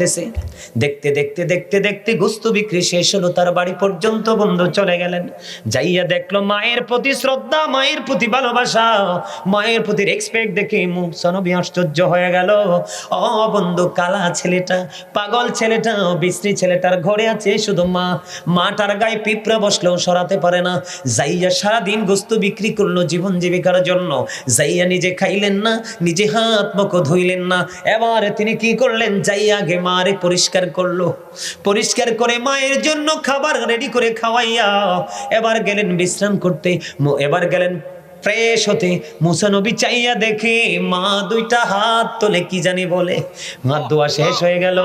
করতেছে। দেখতে দেখতে দেখতে দেখতে গোস্ত বিক্রি শেষ হলো, তার বাড়ি পর্যন্ত বন্ধু চলে গেলেন। যাইয়া দেখলো মায়ের প্রতি শ্রদ্ধা, মায়ের প্রতি ভালোবাসা, মায়ের প্রতি রেসপেক্ট দেখে মুসা নবী আশ্চর্য হয়ে গেল। ও বন্ধু, কালা ছেলেটা, পাগল ছেলেটা, বিশ্রী ছেলেটার ঘরে আছে শুধু মা। মাটার গায়ে পিঁপড়া বসলেও সরাতে পারে না। যাইয়া সারাদিন গোস্ত বিক্রি করলো জীবন জীবিকার জন্য। যাইয়া নিজে খাইলেন না, নিজে হাত মুখ ধুইলেন না। এবার তিনি কি করলেন, যাইয়া আগে মারে পরিষ্কার করলো। পরিষ্কার করে মায়ের জন্য খাবার রেডি করে খাওয়াইয়া এবার গেলেন বিশ্রাম করতে। এবার গেলেন ফ্রেশ হতে। মুসা নবী চাইয়া দেখে মা দুইটা হাত তোলে কি জানি বলে। মা দোয়া শেষ হয়ে গেল।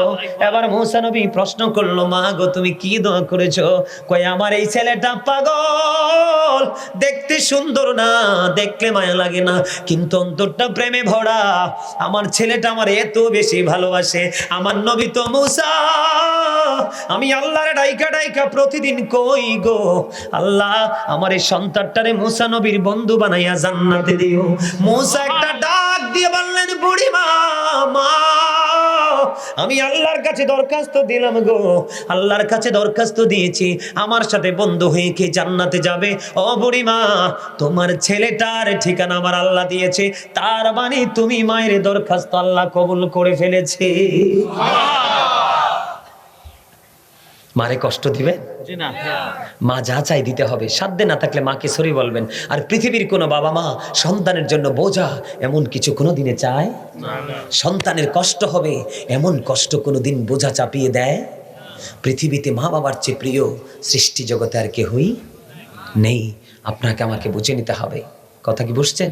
এবার মুসা নবী প্রশ্ন করলো, মা গো তুমি কি দোয়া করেছো? কয় আমার এই ছেলেটা পাগল, দেখতে সুন্দর না, দেখলে মায়া লাগে না, কিন্তু অন্তরটা প্রেমে ভরা। আমার ছেলেটা আমার এত বেশি ভালোবাসে। আমার নবী তো মুসা, আমি আল্লাহর ডাইকা ডাইকা প্রতিদিন কই গো আল্লাহ, আমার এই সন্তানটারে মুসা নবীর বন্ধু বানাইয়া জান্নাতে দিও। মুসা একটা ডাক দিয়ে বললেন, বুড়ি মা, মা আমি আল্লাহর কাছে দরখাস্ত দিলাম গো, আল্লাহর কাছে দরখাস্ত দিয়েছি, আমার সাথে বন্ধু হয়ে কি জান্নাতে যাবে? ও বুড়ি মা, তোমার ছেলেটার ঠিকানা আমার আল্লাহ দিয়েছে, তার মানে তুমি মায়ের দরখাস্ত আল্লাহ কবুল করে ফেলেছে। মারে কষ্ট দিবেন? মা যা চাই দিতে হবে, সাধ্যে না থাকলে মাকে সরি বলবেন। আর পৃথিবীর কোনো বাবা মা সন্তানের জন্য বোঝা এমন কিছু কোনো দিনে চায়? সন্তানের কষ্ট হবে এমন কষ্ট কোনো দিন বোঝা চাপিয়ে দেয়? পৃথিবীতে মা বাবার চেয়ে প্রিয় সৃষ্টি জগতে আর কেহই নেই। আপনাকে আমাকে বুঝে নিতে হবে। কথা কি বুঝছেন?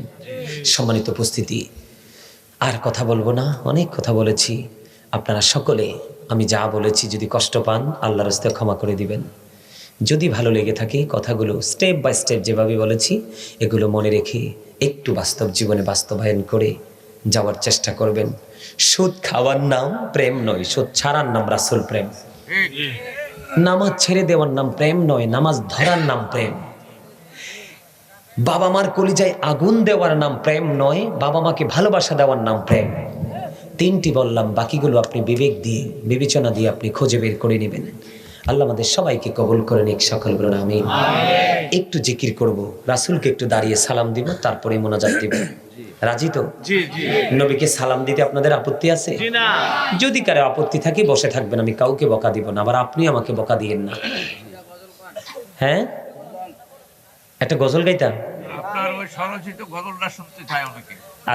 সম্মানিত উপস্থিতি, আর কথা বলবো না, অনেক কথা বলেছি। আপনারা সকলে আমি যা বলেছি যদি কষ্ট পান আল্লাহর রাস্তায় ক্ষমা করে দিবেন। যদি ভালো লেগে থাকে কথাগুলো স্টেপ বাই স্টেপ যেভাবে বলেছি এগুলো মনে রেখে একটু বাস্তব জীবনে বাস্তবায়ন করে যাওয়ার চেষ্টা করবেন। সুদ খাওয়ার নাম প্রেম নয়, সুদ ছাড়ার নাম রাসূল প্রেম। নামাজ ছেড়ে দেওয়ার নাম প্রেম নয়, নামাজ ধরার নাম প্রেম। বাবা মার কলিজায় আগুন দেওয়ার নাম প্রেম নয়, বাবা মাকে ভালোবাসা দেওয়ার নাম প্রেম। তিনটি বললাম, বাকিগুলো আপনি বিবেক দিয়ে বিবেচনা দিয়ে আপনি খুঁজে বের করে নেবেন। আল্লাহ আমাদের সবাইকে কবুল করে নিক, সকল বলুন আমিন। একটু জিকির করব, রাসূলকে একটু দাঁড়িয়ে সালাম দিব, তারপরে মোনাজাত দিব। রাজি তো? নবীকে সালাম দিতে আপনাদের আপত্তি আছে? যদি কারো আপত্তি থাকে বসে থাকবেন, আমি কাউকে বকা দিব না, আবার আপনি আমাকে বকা দিয়েন না। হ্যাঁ, একটা গজল গাইতাম।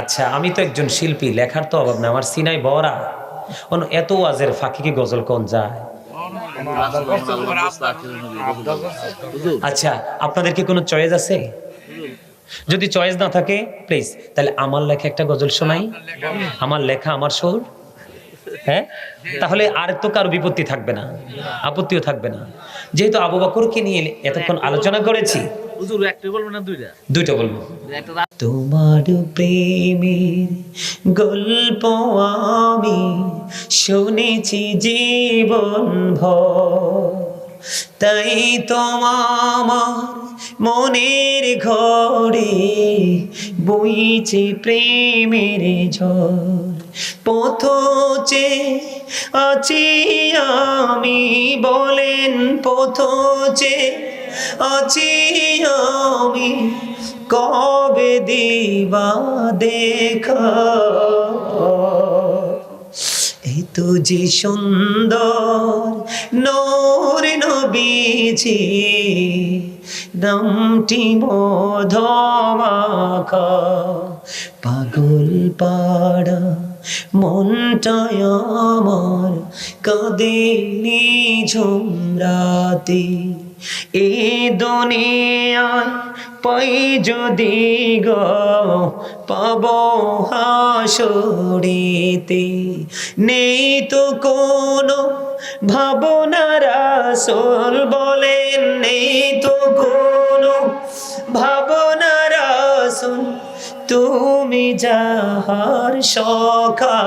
আচ্ছা, আমি তো একজন শিল্পী, লেখার তো অভাব না, আমার সিনাই বড়া। এত ওয়াজের ফাঁকি কি গজল কোন যায়? আচ্ছা, আপনাদের কি কোনো চয়েস আছে? যদি চয়েস না থাকে প্লিজ তাহলে আমার লেখা একটা গজল শোনাই। আমার লেখা, আমার সুর। হ্যাঁ, তাহলে আর তো কারো বিপত্তি থাকবে না, আপত্তিও থাকবে না। যেহেতু আবু বকরকে নিয়ে এতক্ষণ আলোচনা করেছি, দুইটা বলবো। তোমার প্রেমের গল্প আমি শুনেছি জীবন ভর, তাই তো আমার মনের ঘরে বইছে প্রেমের ঝড়। পথচে আছি আমি, বলেন পথচে আছি আমি, কবে দিবা দেখা? এই তো যে সুন্দর নূর নবীজি, নামটি মধুমাখা, পাগল পাড়া মনটায় আমার কাঁদে নিঝুম রাতে। এ দুনিয়ায় পাই যদি গো পাব হাসরেতে, নেই তো কোনো ভাবনা রাসূল বলেন, নেই তো কোনো ভাবনা রাসূল, তুমি যাহার সখা।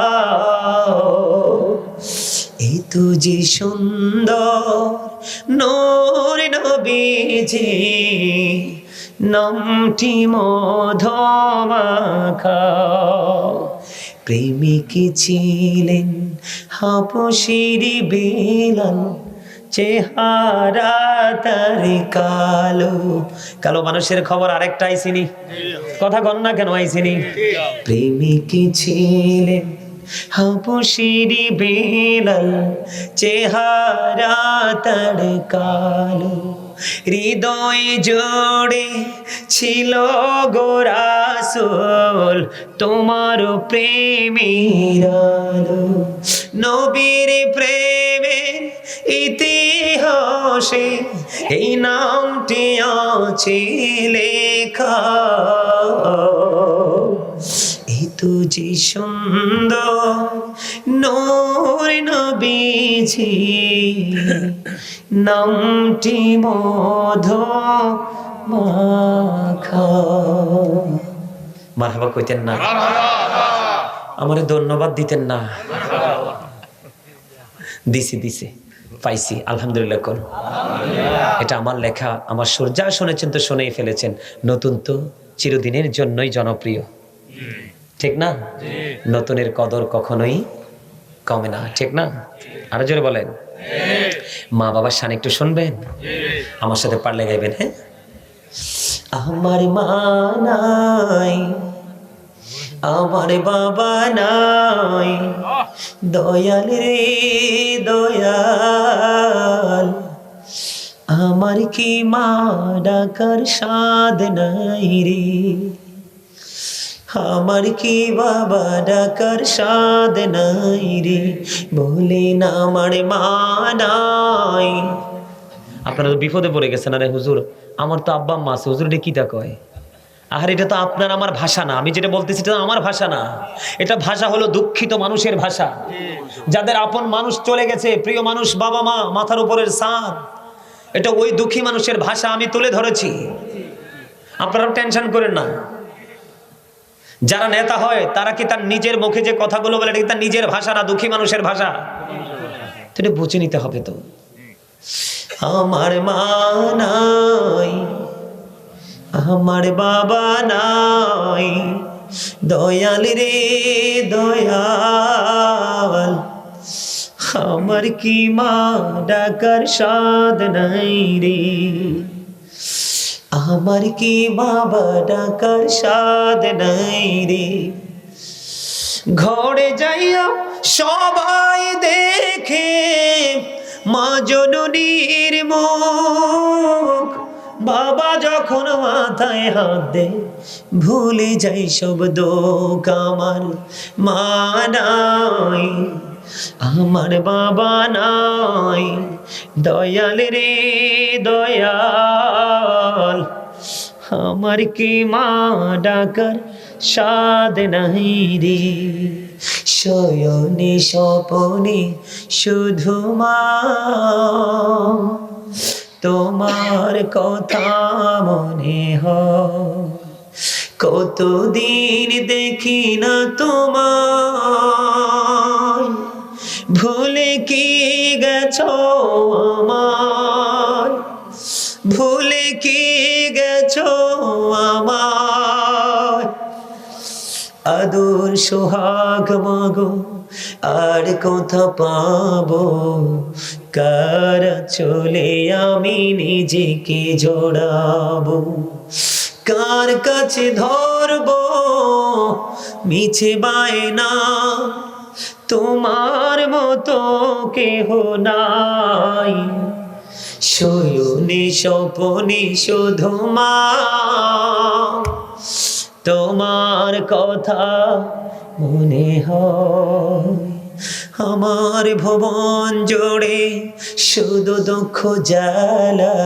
এই তো যে সুন্দর নূর নবীজি, নামটি মধুমাখা, প্রেমিক ছিলেন হাবশীর বেলাল, চেহারা তার কালো। কালো মানুষের খবর আরেকটা আইসিনি, কথা কন না কেন আইসিনি? প্রেমিক ছিলেন হাবশীর বেলাল, চেহারা তার কালো। হৃদয় জোড়ে ছিল গো রাসূল তোমার প্রেমের আলো। নবীর প্রেমের ইতিহাসে এই নামটি আছে লেখা। এতো যে সুন্দর নূর নবীজি, নামটি মধু মাখা। মারহাবা কইতেন না? আমারে ধন্যবাদ দিতেন না? দিছি পাইছি, আলহামদুলিল্লাহ কোন। এটা আমার লেখা, আমার সুর। যা শুনেছেন তো শুনেই ফেলেছেন। নতুন তো চিরদিনের জন্যই জনপ্রিয়, ঠিক না? নতুনের কদর কখনোই কমে না, ঠিক না? আরো জোরে বলেন। মা বাবার শান একটু শুনবেন, আমার সাথে পারলে গাইবেন। হ্যাঁ, আমার মা নাই, আমার বাবা নাই, দয়াল রে দয়াল, আমার কি মা ডাকার স্বাদ নাই রে, আমার কি বাবা ডাকার স্বাদ নাই রে, বলেন আমার মা নাই। আপনারা তো বিপদে পড়ে গেছেন, আরে হুজুর আমার তো আব্বা আম্মা আছে, হুজুর এটা কি তা কয়? আর এটা তো আপনার আমার ভাষা না, আমি যেটা বলতেছি এটা আমার ভাষা না, এটা ভাষা হলো দুঃখিত মানুষের ভাষা, যাদের আপন মানুষ চলে গেছে, প্রিয় মানুষ, বাবা মা, মাথার উপরের ছাদ, এটা ওই দুঃখী মানুষের ভাষা আমি তুলে ধরেছি। আপনারা টেনশন করেন না। যারা নেতা হয় তারা কি তার নিজের মুখে যে কথাগুলো বলে এটা কি তার নিজের ভাষা না দুঃখী মানুষের ভাষা? তো এটা বুঝে নিতে হবে। তো আমার মা নাই, আমার বাবা নাই, দয়াল রে দয়াল, আমার কি মা ডাকার স্বাদ নাই রে, আমার কি বাবা ডাকার স্বাদ নাই রে। ঘরে যাইয়া সবাই দেখে মা জননীর মুখ, বাবা যখন মাথায় হাত দে ভুলে যাই সব দুঃখ। আমার মা নাই, আমার বাবা নাই, দয়াল রে দয়াল, আমার কি মা ডাকার স্বাদ নাই রে। শয়নে স্বপনে শুধু মা তোমার কথা মনে হয়, কতদিন দেখি না তোমার, ভুলে কি গেছো আমার, ভুলে কি গেছো আমার, আদর সোহাগ মাগো আর কোথা পাবো, কার চলে আমি নিজেকে জড়াবো, কার কাছে ধরবো মিছে বায়না, তোমার মতো কেহ নাই, শয়নে স্বপনে শুধু মা তোমার কথা মনে হয়। আমার ভুবন জোড়ে শুধু দুঃখ জ্বালা,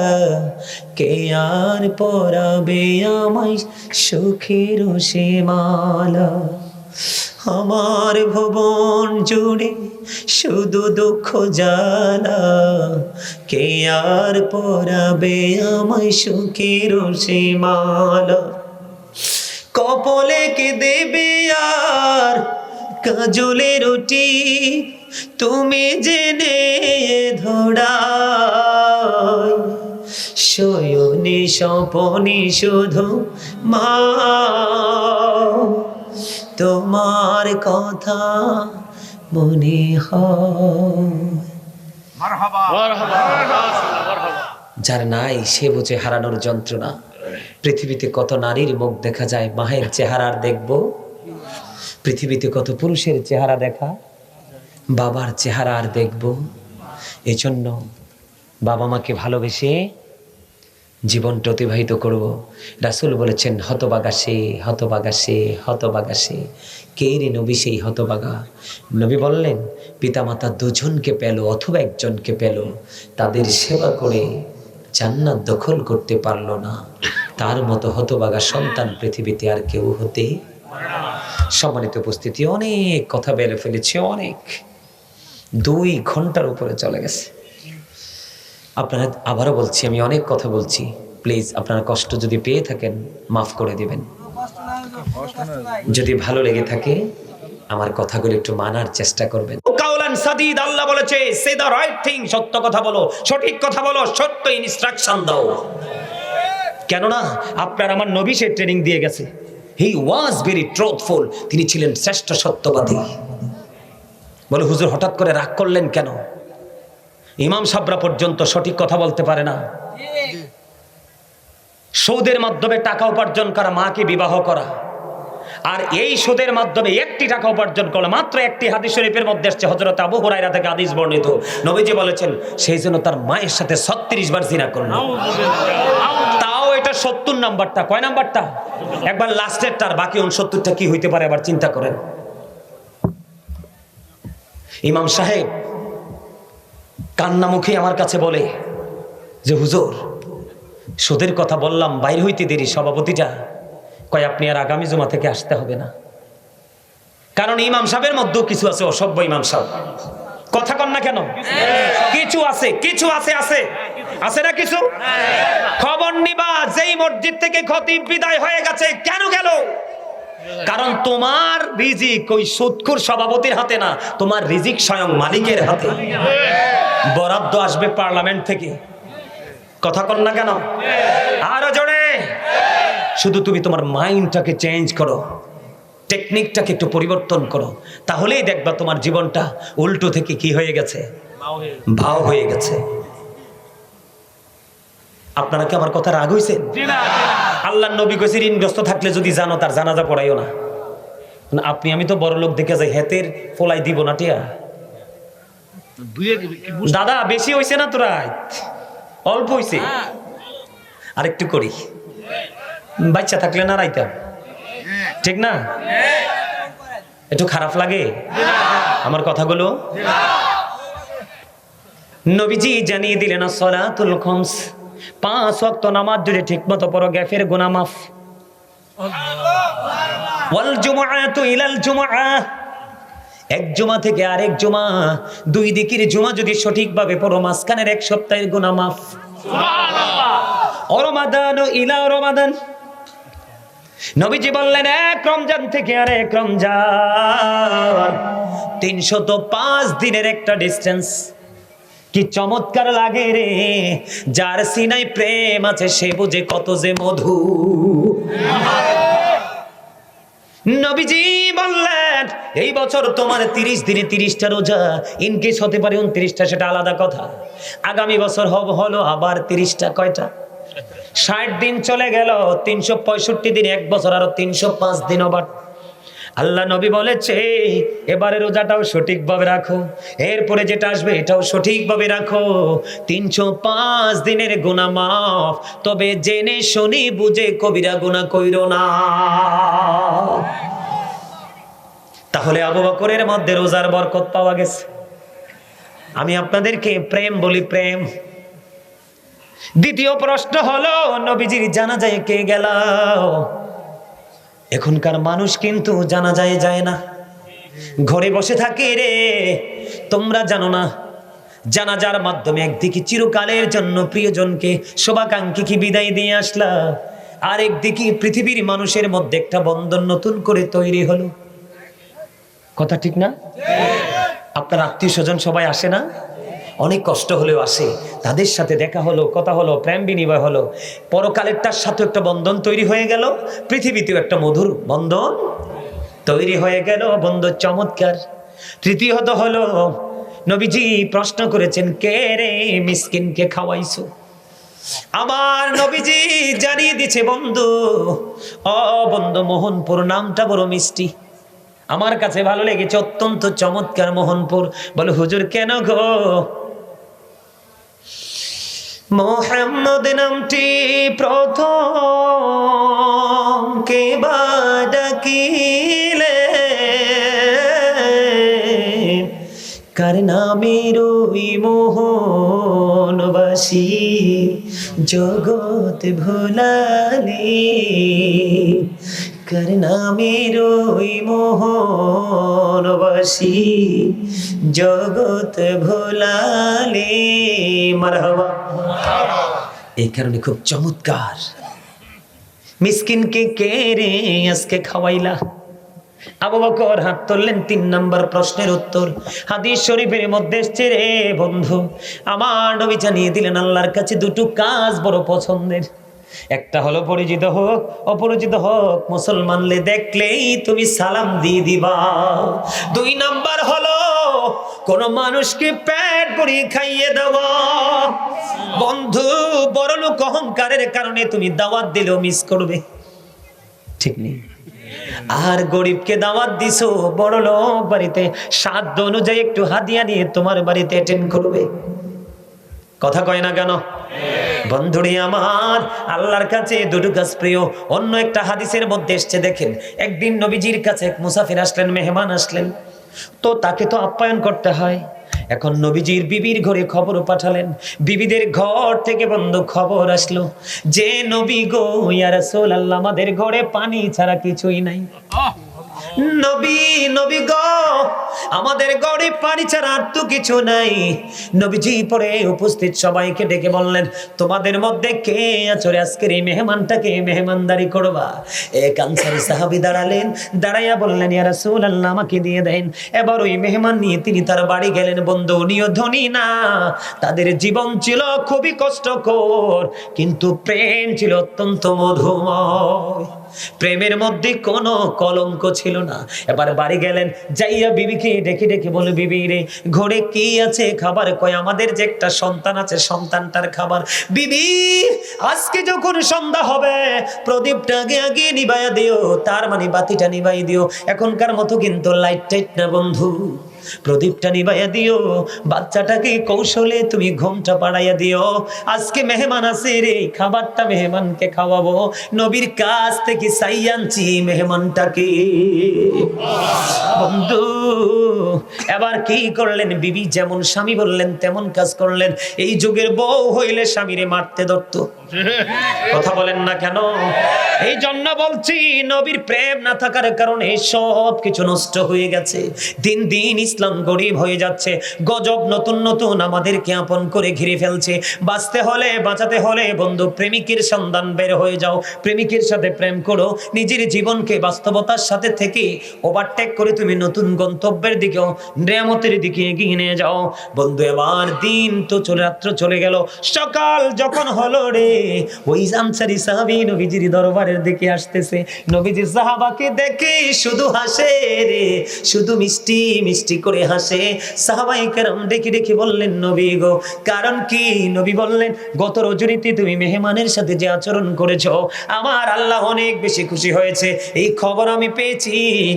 কে আর পরাবে আমায় সুখের সে মালা, আমার ভুবন জুড়ে শুধু দুঃখ জ্বালা, কে আর পরাবে আমায় সুখের সে মালা, কপলে কে দেবে আর কাজলে রুটি, তুমি জেনে ধরাই, শয়নে স্বপনে শুধু মা তোমার কথা মনে হয়। যার নাই সে বুঝে হারানোর যন্ত্রণা। পৃথিবীতে কত নারীর মুখ দেখা যায়, মায়ের চেহারা আর দেখবো? পৃথিবীতে কত পুরুষের চেহারা দেখা, বাবার চেহারা আর দেখবো? এই জন্য বাবা মাকে ভালোবেসে জীবনটা অতিবাহিত করব। রাসূল বলেছেন, হতবাগা সে, হতবাগা সে, হতবাগা সে। কে রে নবী সেই হতবাগা? নবী বললেন, পিতামাতা দুজনকে পেল অথবা একজনকে পেল, তাদের সেবা করে জান্নাত দখল করতে পারল না, তার মতো হতবাগা সন্তান পৃথিবীতে আর কেউ হতে। সম্মানিত উপস্থিতি, অনেক কথা বেড়ে ফেলেছে, অনেক 2 ঘন্টার উপরে চলে গেছে। আপনারা, আবারও বলছি, আমি অনেক কথা বলছি, প্লিজ আপনারা কষ্ট যদি পেয়ে থাকেন মাফ করে দিবেন। যদি ভালো লেগে থাকে আমার কথাগুলো একটু মানার চেষ্টা করবেন। কাউলান সাদীদ, আল্লাহ বলেছে সে দা রাইট থিং, সত্য কথা বলো, সঠিক কথা বলো, সত্য ইনস্ট্রাকশন দাও। কেননা আপনার আমার নবী সে ট্রেনিং দিয়ে গেছে। হি ওয়াজ ভেরি ট্রুথফুল, তিনি ছিলেন শ্রেষ্ঠ সত্যবাদী। বলে হুজুর হঠাৎ করে রাগ করলেন কেন? ইমাম সাহেবরা পর্যন্ত সঠিক কথা বলতে পারে না। সুদের মাধ্যমে টাকা উপার্জন করা, মাকে বিবাহ করা, আর এই সুদের মাধ্যমে একটি টাকা উপার্জন করলো, মাত্র একটি হাদিস শরীফের মধ্যে আসছে, হযরত আবু হুরায়রা থেকে হাদিস বর্ণিত, নবীজি বলেছেন সেই জন্য তার মায়ের সাথে 36 বার জিনা করল। তাও এটা 70 নাম্বারটা, কয় নাম্বারটা? একবার লাস্টেরটার, বাকি 69টা কি হইতে পারে আবার চিন্তা করেন। ইমাম সাহেব কান্না মুখে আমার কাছে বলে যে হুজুর সুদের কথা বললাম, বাইর হইতে দেরি, সভাপতিটা কয় আপনি আর আগামী জুমা থেকে আসতে হবে না। কারণ ইমাম সাহেবের মধ্যেও কিছু আছে অসভ্য ইমাম সাহেব। কথা কন না কেন? কিছু আছে, কিছু আছে, আছে আছে না কিছু? খবর নিবা, যেই মসজিদ থেকে খতিব বিদায় হয়ে গেছে, কেন গেল? কারণ তোমার রিজিক ওই সুদখোর সভাপতির হাতে না, তোমার রিজিক স্বয়ং মালিকের হাতে। বরাদ্দ আসবে পার্লামেন্ট থেকে। কথা কন না কেন? আরো জোরে। শুধু তুমি তোমার মাইন্ডটাকে চেঞ্জ করো, টেকনিকটাকে একটু পরিবর্তন করো, তাহলেই দেখবা তোমার জীবনটা উল্টো থেকে কি হয়ে গেছে, ভাও হয়ে গেছে। আপনারা কি আমার কথা রাগ হইছেন? আল্লাহর নবী কইছে ঋণগ্রস্ত থাকলে যদি জানো তার জানাজা পড়াইও না। আপনি আমি তো বড় লোক দেখে যাই, হেতের ফলাই দিব না টিয়া। দাদা বেশি হইছে না তোরা? অল্প হইছে, আরেকটু করি। বাচ্চা থাকলে না রাইতাম, ঠিক না? একটু খারাপ লাগে আমার কথাগুলো? নবীজি জানিয়ে দিলেন সালাতুল খামস, 5 ওয়াক্ত নামাজ যদি ঠিকমতো পড়ো গ্যাফের গুনাহ মাফ। ওয়াল জুমআতু ইলাল জুমআ, এক জুমা থেকে আরেক জুমা, 2 দিকের জুমা যদি সঠিকভাবে পড়ো মাঝখানের 1 সপ্তাহের গুনাহ মাফ। সুবহানাল্লাহ। রমাদান ইলা রমাদান, নবীজি বললেন এক রমজান থেকে আরেক রমজান 305 দিনের একটা ডিসটেন্স। কি চমৎকার লাগে রে, যার সিনায় প্রেম আছে সে বুঝে কত যে মধু। নবীজি বললেন এই বছর তোমার 30 দিনে 30টা রোজা, ইনকেস হতে পারে 29টা, সেটা আলাদা কথা। আগামী বছর হলো আবার 30টা, কয়টা? 60 দিন চলে গেল, 365 দিন, 1 বছর আরো 305 দিন। আবার আল্লাহ নবী বলেছে এবারে রোজাটাও সঠিকভাবে রাখো, এরপরে যেটা আসবে এটাও সঠিকভাবে রাখো। 305 দিনের গুনাহ মাফ, তবে জেনে শুনি বুঝে কবিরা গুনাহ কইরো না। তাহলে আবু বকরের মধ্যে রোজার বরকত পাওয়া গেছে। আমি আপনাদেরকে প্রেম বলি, প্রেম। দ্বিতীয় প্রশ্ন হলো নবীজির জানাজায় কে গেল? এখনকার মানুষ কিন্তু জানাজায় যায় না, ঘরে বসে থাকে রে। তোমরা জানো না জানাজার মাধ্যমে একদিকে চিরকালের জন্য প্রিয়জনকে, শুভাকাঙ্ক্ষীকে বিদায় দিয়ে আসলা, আর একদিকে পৃথিবীর মানুষের মধ্যে একটা বন্ধন নতুন করে তৈরি হলো। কথা ঠিক না? আপনার আত্মীয় স্বজন সবাই আসে না? অনেক কষ্ট হলেও আসে, তাদের সাথে দেখা হলো, কথা হলো, প্রেম বিনিময় হলো, পরকালেরটার সাথে একটা বন্ধন তৈরি হয়ে গেল, পৃথিবীতেও একটা মধুর বন্ধন তৈরি হয়ে গেল বন্ধু, চমৎকার। তৃতীয়ত হলো নবীজি প্রশ্ন করেছেন, কে রে মিসকিনকে খাওয়াইছো? আমার নবীজি জানিয়ে দিছে বন্ধু, ও বন্ধু, মোহনপুর নামটা বড় মিষ্টি, আমার কাছে ভালো লেগেছে, অত্যন্ত চমৎকার মোহনপুর। বলে হুজুর কেন গো? মোহাম্মদ নামটি প্রথম কে বা ডাকিলে, কার নামের ওই মোহনবাসী জগৎ ভোলালে, কার নামের ওই মোহনবাসী জগৎ ভোলালে। মারহাবা। এই কারণে খুব চমৎকার। মিসকিনকে কে রে আজকে খাওয়াইলা? আবু বকর হাত তুললেন, 3 নম্বর প্রশ্নের উত্তর হাদিস শরীফের মধ্যে এসেছে রে বন্ধু। আমার নবী জানিয়ে দিলেন আল্লাহর কাছে দুটো কাজ বড় পছন্দের। একটা হলো পরিচিত হোক অপরিচিত হোক, মুসলমানলে দেখলেই তুমি সালাম দিয়ে দিবা। 2 নাম্বার হলো কোন মানুষকে পেট ভরিয়ে খাইয়ে দেওয়া। বন্ধু, বড়লোক অহংকারের কারণে তুমি দাওয়াত দিলেও মিস করবে, ঠিক নেই। আর গরিবকে দাওয়াত দিছো, বড় লোক বাড়িতে সাধ্য অনুযায়ী একটু হাদিয়া নিয়ে তোমার বাড়িতে অ্যাটেন্ড করবে। কথা কয় না কেন? বন্ধুরে আমার, আল্লাহর কাছে দুটো কাজ প্রিয়। অন্য একটা হাদিসের মধ্যে এসছে, দেখেন একদিন নবীজির কাছে এক মুসাফির আসলেন, মেহমান আসলেন, তো তাকে তো আপ্যায়ন করতে হয়। এখন নবীজির বিবির ঘরে খবর পাঠালেন, বিবিদের ঘর থেকে বন্ধু খবর আসলো যে নবী গো, ইয়া রাসূলুল্লাহ, আমাদের ঘরে পানি ছাড়া কিছুই নাই। নবী গো, আমাদের ঘরে পানি ছাড়া আর তো কিছু নাই। নবীজি পরে উপস্থিত সবাইকে ডেকে বললেন, তোমাদের মধ্যে কে আছো আজকের এই মেহমানটাকে মেহমানদারি করবা? এক আনসারী সাহাবী দাঁড়ালেন, দাঁড়াইয়া বললেন, ইয়া রাসূলুল্লাহ, আমাকে দিয়ে দেন। এবার ওই মেহমান নিয়ে তিনি তার বাড়ি গেলেন। বন্ধু, উনিও ধনী না, তাদের জীবন ছিল খুবই কষ্টকর, কিন্তু প্রেম ছিল অত্যন্ত মধুময়। প্রেমের মধ্যে কোনো কলঙ্ক ছিল না। এবার বাড়ি গেলেন, যাইয়া বিবিকে ডেকে ডেকে বলে, বিবি রে, ঘরে কি আছে খাবার? কয় আমাদের যে একটা সন্তান আছে, সন্তানটার খাবার। বিবি, আজকে যখন সন্ধ্যা হবে প্রদীপটা আগে আগে নিভাইয়া দিও, তার মানে বাতিটা নিভাই দিও। এখনকার মতো কিন্তু লাইট টাইট না বন্ধু, প্রদীপটা নিভাইয়া দিও, বাচ্চাটাকে কৌশলে তুমি ঘুমটা পাড়াইয়া দিও। আজকে মেহমান আছে রে, খাবারটা মেহমানকে খাওয়াবো। নবীর কাছ থেকে চাই আনছি মেহমানটাকে। বন্ধু, এবার কি করলেন? বিবি যেমন স্বামী বললেন তেমন কাজ করলেন। এই যুগের বউ হইলে স্বামীরে মারতে ধরতো, কথা বলেন না কেন? এই জন্য বলছি, নবীর প্রেম না থাকার কারণে সব কিছু নষ্ট হয়ে গেছে। দিন দিন ইসলাম গরিব হয়ে যাচ্ছে। গজব নতুন নতুন আমাদেরকে আপন করে ঘিরে ফেলছে। বাঁচতে হলে, বাঁচাতে হলে বন্ধু, প্রেমিকের সন্ধান বের হয়ে যাও, প্রেমিকের সাথে প্রেম করো। নিজের জীবনকে বাস্তবতার সাথে থেকে ওভারটেক করে তুমি নতুন গন্তব্যের দিকেও, নিয়ামতের দিকে এগিয়ে নিয়ে যাও। বন্ধু, এবার দিন তো রাত্র চলে গেল। সকাল যখন হলো রে, ওই আনসারী সাহাবী নবীজির দরবারের দিকে আসতেছে। নবীজি সাহাবাকে দেখে শুধু হাসে রে, শুধু মিষ্টি মিষ্টি করে হাসে। সাহাবায়ে কেরাম দেখে দেখে বললেন, নবী গো, কারণ কি? নবী বললেন, গত রজনীতে তুমি মেহমানের সাথে যে আচরণ করেছো, আমার আল্লাহ অনেক বেশি খুশি হয়েছে। এই খবর আমি পেয়েছি,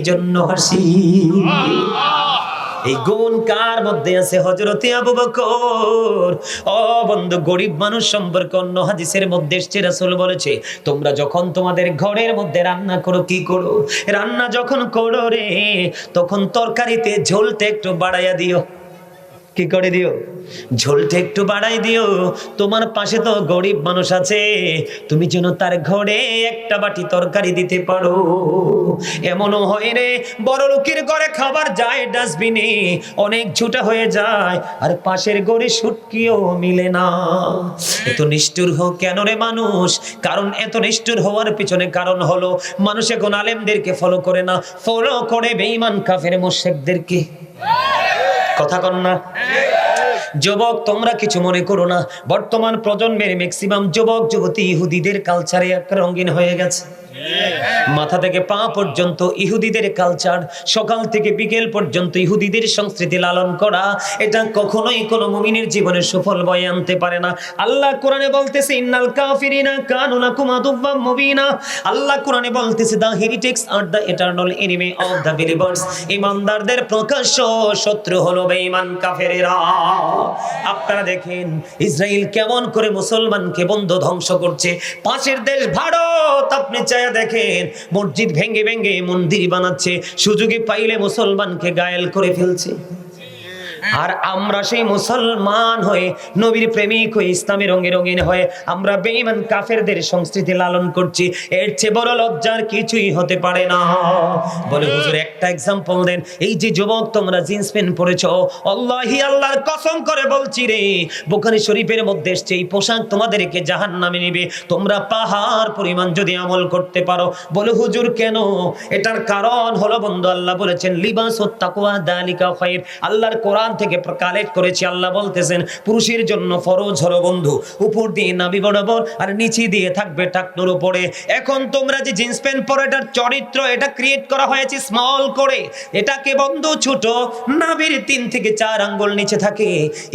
জন্য হাসি। এই গুণ কার মধ্যে আছে? হযরতে আবু বকর। ও বন্ধু, গরিব মানুষ সম্পর্কে অন্য হাদিসের মধ্যে এসেছে, রাসূল বলেছে, তোমরা যখন তোমাদের ঘরের মধ্যে রান্না করো, কি করো? রান্না যখন করো রে, তখন তরকারিতে ঝোলটা একটু বাড়াইয়া দিও। কি করে দিও? ঝোলটা একটু বাড়াই দিও। তোমার পাশে তো গরিব মানুষ আছে, তুমি যেন তার ঘরে একটা বাটি তরকারি দিতে পারো। এমনও হয় রে, বড় লোকের ঘরে খাবার যায় ডাস্টবিনে, অনেক ঝুটা হয়ে যায়, আর পাশের ঘরে শুটকিও মিলে না। এত নিষ্ঠুর হোক কেন রে মানুষ? কারণ এত নিষ্ঠুর হওয়ার পিছনে কারণ হলো, মানুষ এখন আলেমদেরকে ফলো করে না, ফলো করে বেঈমান কাফের মুশরিকদেরকে। কথা কন না? যুবক, তোমরা কিছু মনে করো না, বর্তমান প্রজন্মের ম্যাক্সিমাম যুবক যুবতী ইহুদিদের কালচারে রঙিন হয়ে গেছে। মাথা থেকে পা পর্যন্ত ইহুদিদের কালচার, সকাল থেকে বিকেল পর্যন্ত ইহুদিদের সংস্কৃতি লালন করা, এটা কখনোই কোনো মুমিনের জীবনে সফল বয়ে আনতে পারে না। আল্লাহ কোরআনে বলতেছে ইন্নাল কাফিরিনা কানু লাকুম আদুওয়াম মুবিনা। আল্লাহ কোরআনে বলতেছে the heretics are the eternal enemy of the believers. ইমানদারদের প্রকাশ্য শত্রু হলো বেঈমান কাফেরেরা। আপনারা দেখেন ইসরায়েল কেমন করে মুসলমানকে বন্ধ ধ্বংস করছে। পাশের দেশ ভারত আপনি চায়া দেখেন মসজিদ ভেঙে ভেঙে মন্দির বানাচ্ছে, সুযোগে পাইলে মুসলমানকে গায়েল করে ফেলছে। আর আমরা সেই মুসলমান হয়ে নবীর প্রেমিক হয়ে ইসলামের রঙে রঙিন হয়ে আমরা বেঈমান কাফেরদের সংস্কৃতি লালন করছি। এর চেয়ে বড় লজ্জার কিছুই হতে পারে না। বলে হুজুর একটা এক্সাম্পল দেন। এই যে যুবক তোমরা জিন্স প্যান্ট পরেছো, আল্লাহি আল্লাহর কসম করে বলছি রে, বুখারী শরীফের মধ্যে এসেছে এই পোশাক তোমাদেরকে জাহান্নামে নেবে, তোমরা পাহাড় পরিমাণ যদি আমল করতে পারো। বলে হুজুর কেন? এটার কারণ হলো বন্ধু আল্লাহ বলেছেন লিবাসুত তাকওয়া যালিকা খায়র। আল্লাহর কোরআন থেকে কালেক্ট করেছি। আল্লাহ বলতেছেন পুরুষের জন্য ফরজ হলো বন্ধু উপর দিয়ে নাভি বরাবর আর নিচে দিয়ে থাকবে টাকনুর উপরে। এখন তোমরা যে জিন্স প্যান্ট পরো এটার চরিত্র এটা ক্রিয়েট করা হয়েছে স্মল করে। এটাকে বন্ধু ছোট, নাভির 3 থেকে 4 আঙ্গুল নিচে থাকে,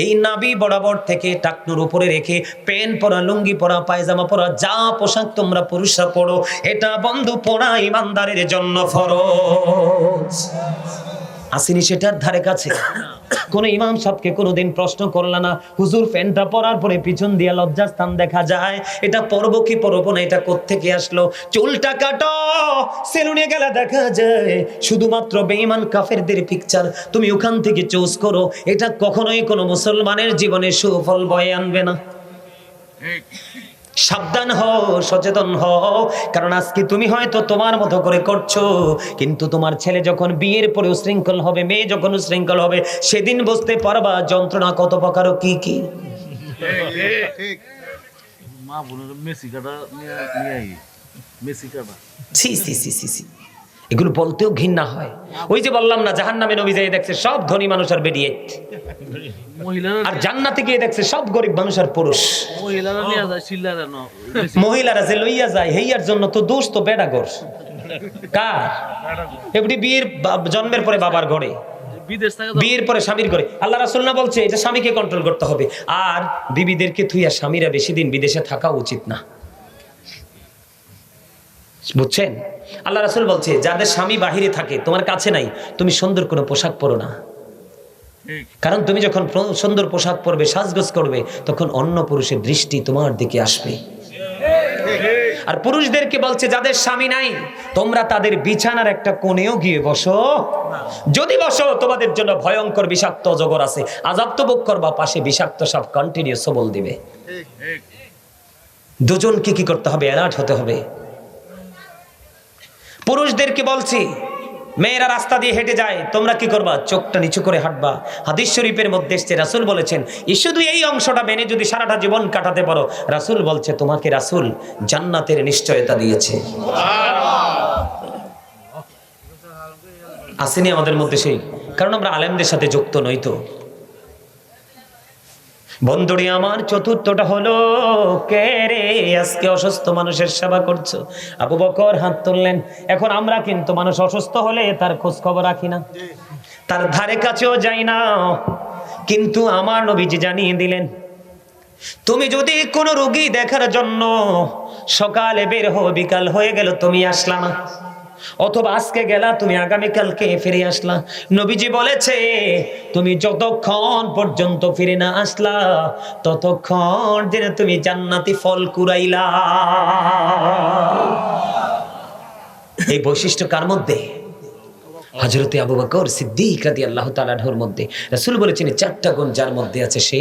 এই নাভি বরাবর থেকে টাকনুর উপরে রেখে প্যান্ট পরা, লুঙ্গি পরা, পায়জামা পরা, যা পোশাক তোমরা পুরুষরা পরো এটা বন্ধু পরা ইমানদারের জন্য ফরজ। আসেনি সেটার ধারে কাছে? কোন ইমাম সাহেবকে কোনোদিন প্রশ্ন করলা না হুজুর প্যান্টটা পরার পরে পিছন দিয়ে লজ্জাস্থান দেখা যায়, এটা পরবো কি পরবো না, এটা কোত্থেকে আসলো? চুলটা কাটো, সেলুনে গেলে দেখা যায় শুধুমাত্র বেঈমান কাফেরদের পিকচার, তুমি ওখান থেকে চুজ করো। এটা কখনোই কোনো মুসলমানের জীবনে সুফল বয়ে আনবে না। সাবধান হও, সচেতন হও, কারণ আজকে তুমি হয়তো তোমার মতো করে করছো, কিন্তু তোমার ছেলে যখন বিয়ের পরে উশৃঙ্খল হবে, মেয়ে যখন উশৃঙ্খল হবে, সেদিন বুঝতে পারবা যন্ত্রণা কত প্রকার ও কি কি। মা বোনের মেসি কাটা নিয়ে মেসি কাটা সি সি সি সি সি এগুলো বলতেও ঘৃণা হয়। ওই যে বললাম না জাহান্নামে নবী যাই দেখছে সব ধনী মানুষ আর বেডিয়েট, আর জান্নাতে গিয়ে দেখছে সব গরিব মানুষ আর পুরুষ। মহিলারা নিয়ে যায় সিল্লারা ন মহিলারা যে লইয়া যায় হেইয়ার জন্য তো দোষ তো বেডাগর কার? এমনি বিয়ের জন্মের পরে বাবার ঘরে, বিদেশ থেকে বিয়ের পরে স্বামীর ঘরে। আল্লাহ রাসূল না বলছে এটা স্বামীকে কন্ট্রোল করতে হবে। আর বিবিদেরকে থুইয়া স্বামীরা বেশি দিন বিদেশে থাকা উচিত না, বুঝছেন? আল্লাহ রাসূল বলছে যাদের স্বামী বাহিরে থাকে তোমার কাছে নাই, তুমি সুন্দর কোনো পোশাক পরো না, কারণ তুমি যখন সুন্দর পোশাক পরবে, সাজগোজ করবে, তখন অন্য পুরুষের দৃষ্টি তোমার দিকে আসবে। আর পুরুষদেরকে বলছে যাদের স্বামী নাই তোমরা তাদের বিছানার একটা কোণেও গিয়ে বসো, যদি বসো তোমাদের জন্য ভয়ঙ্কর বিষাক্ত অজগর আছে, আযাব তো ভোগ করবা, পাশে বিষাক্ত সাপ কন্টিনিউ সবল দিবে। দুজনকে কি করতে হবে? অ্যালার্ট হতে হবে। পুরুষদেরকে বলছি মেয়েরা রাস্তা দিয়ে হেঁটে যায়, তোমরা কি করবা? চোখটা নিচু করে হাঁটবা। হাদিস শরীফের মধ্যে এসেছে রাসূল বলেছেন শুধু এই অংশটা মেনে যদি সারাটা জীবন কাটাতে পারো, রাসূল বলছে তোমাকে রাসূল জান্নাতের নিশ্চয়তা দিয়েছে। আসেনি আমাদের মধ্যে সেই? কারণ আমরা আলেমদের সাথে যুক্ত নই তো। বন্ধুরে আমার চতুর্থটা হলো কে রে আজকে অসুস্থ মানুষের সেবা করছো? আবু বকর হাত তুললেন। এখন আমরা কিন্তু মানুষ অসুস্থ হলে তার খোঁজ খবর রাখি না, তার ধারে কাছেও যাই না, কিন্তু আমার নবীজি জানিয়ে দিলেন তুমি যদি কোনো রোগী দেখার জন্য সকালে বের হও, বিকাল হয়ে গেল তুমি আসলা না, অথবা আজকে গেলা তুমি আগামীকালকে ফিরে আসলা, নবীজি বলেছে তুমি যতক্ষণ পর্যন্ত ফিরে না আসলা ততক্ষণ যেন তুমি জান্নাতি ফল কুড়াইলা। এই বৈশিষ্ট্য কার মধ্যে? হযরতে আবু বকর সিদ্দিক রাদিয়াল্লাহু তাআলা আনহুর মধ্যে। রাসূল বলেছেন 4টা গুণ যার মধ্যে আছে সে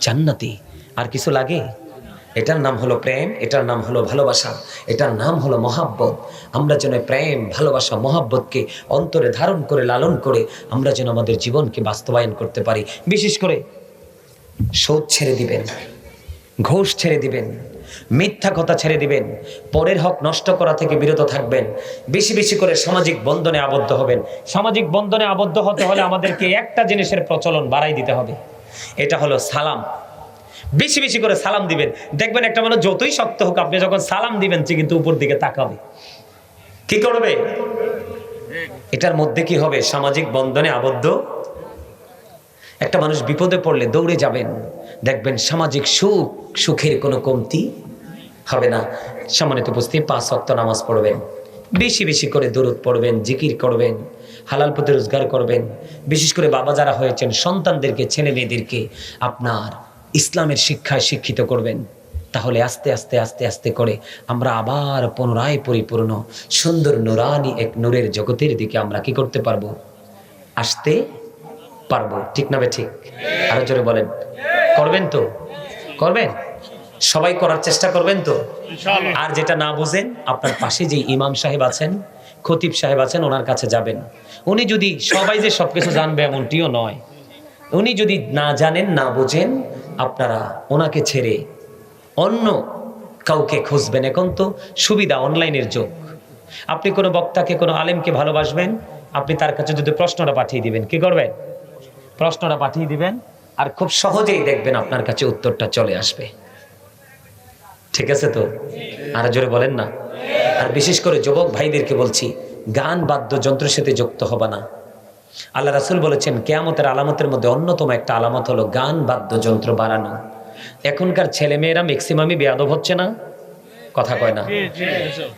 জান্নাতি। আর কিছু লাগে? এটার নাম হলো প্রেম, এটার নাম হলো ভালোবাসা, এটার নাম হলো মহাব্বত। আমরা যেন প্রেম, ভালোবাসা, মহাব্বতকে অন্তরে ধারণ করে লালন করে আমরা যেন আমাদের জীবনকে বাস্তবায়ন করতে পারি। বিশেষ করে সুদ ছেড়ে দিবেন, ঘুষ ছেড়ে দিবেন, মিথ্যা কথা ছেড়ে দিবেন, পরের হক নষ্ট করা থেকে বিরত থাকবেন, বেশি বেশি করে সামাজিক বন্ধনে আবদ্ধ হবেন। সামাজিক বন্ধনে আবদ্ধ হতে হলে আমাদেরকে একটা জিনিসের প্রচলন বাড়াই দিতে হবে, এটা হলো সালাম। বেশি বেশি করে সালাম দিবেন। দেখবেন একটা মানুষ যতই শক্ত হোক, আপনি যখন সালাম দিবেন সে কিন্তু উপর দিকে তাকাবে। কি করবে? এটার মধ্যে কি হবে? সামাজিক বন্ধনে আবদ্ধ। একটা মানুষ বিপদে পড়লে দৌড়ে যাবেন, দেখবেন সামাজিক সুখের কোনো কমতি হবে না। সম্মানিত উপস্থিতি, 5 ওয়াক্ত নামাজ পড়বেন, বেশি বেশি করে দরুদ পড়বেন, জিকির করবেন, হালাল পথে রোজগার করবেন। বিশেষ করে বাবা যারা হয়েছেন, সন্তানদেরকে, ছেলে মেয়েদেরকে আপনার ইসলামের শিক্ষায় শিক্ষিত করবেন। তাহলে আস্তে আস্তে আস্তে আস্তে করে আমরা আবার পুনরায় পরিপূর্ণ সুন্দর নুরানি এক নূরের জগতের দিকে আমরা কি করতে পারবো? আসতে পারবো। ঠিক না বে ঠিক? আরো জোরে বলেন। করবেন তো? করবেন? সবাই করার চেষ্টা করবেন তো? আর যেটা না বুঝেন, আপনার পাশে যে ইমাম সাহেব আছেন, খতিব সাহেব আছেন, ওনার কাছে যাবেন। উনি যদি সবাই যে সবকিছু জানবে এমনটিও নয়, উনি যদি না জানেন, না বোঝেন, আপনারা ওনাকে ছেড়ে অন্য কাউকে খুঁজবেন। এখন তো সুবিধা, অনলাইনের যুগ। আপনি কোনো বক্তাকে, কোনো আলেমকে ভালোবাসবেন, আপনি তার কাছে যদি প্রশ্নটা পাঠিয়ে দিবেন, কি করবেন? প্রশ্নটা পাঠিয়ে দিবেন, আর খুব সহজেই দেখবেন আপনার কাছে উত্তরটা চলে আসবে। ঠিক আছে তো? আর জোরে বলেন না। আর বিশেষ করে যুবক ভাইদেরকে বলছি, গান বাদ্যযন্ত্রের সাথে যুক্ত হবে না। আল্লাহ রাসূল বলেছেন, কিয়ামতের আলামতের মধ্যে অন্যতম একটা আলামত হলো গান বাদ্যযন্ত্র বাড়ানো। এখনকার ছেলে মেয়েরা ম্যাক্সিমামই বেয়াদব হচ্ছে না? কথা কয় না।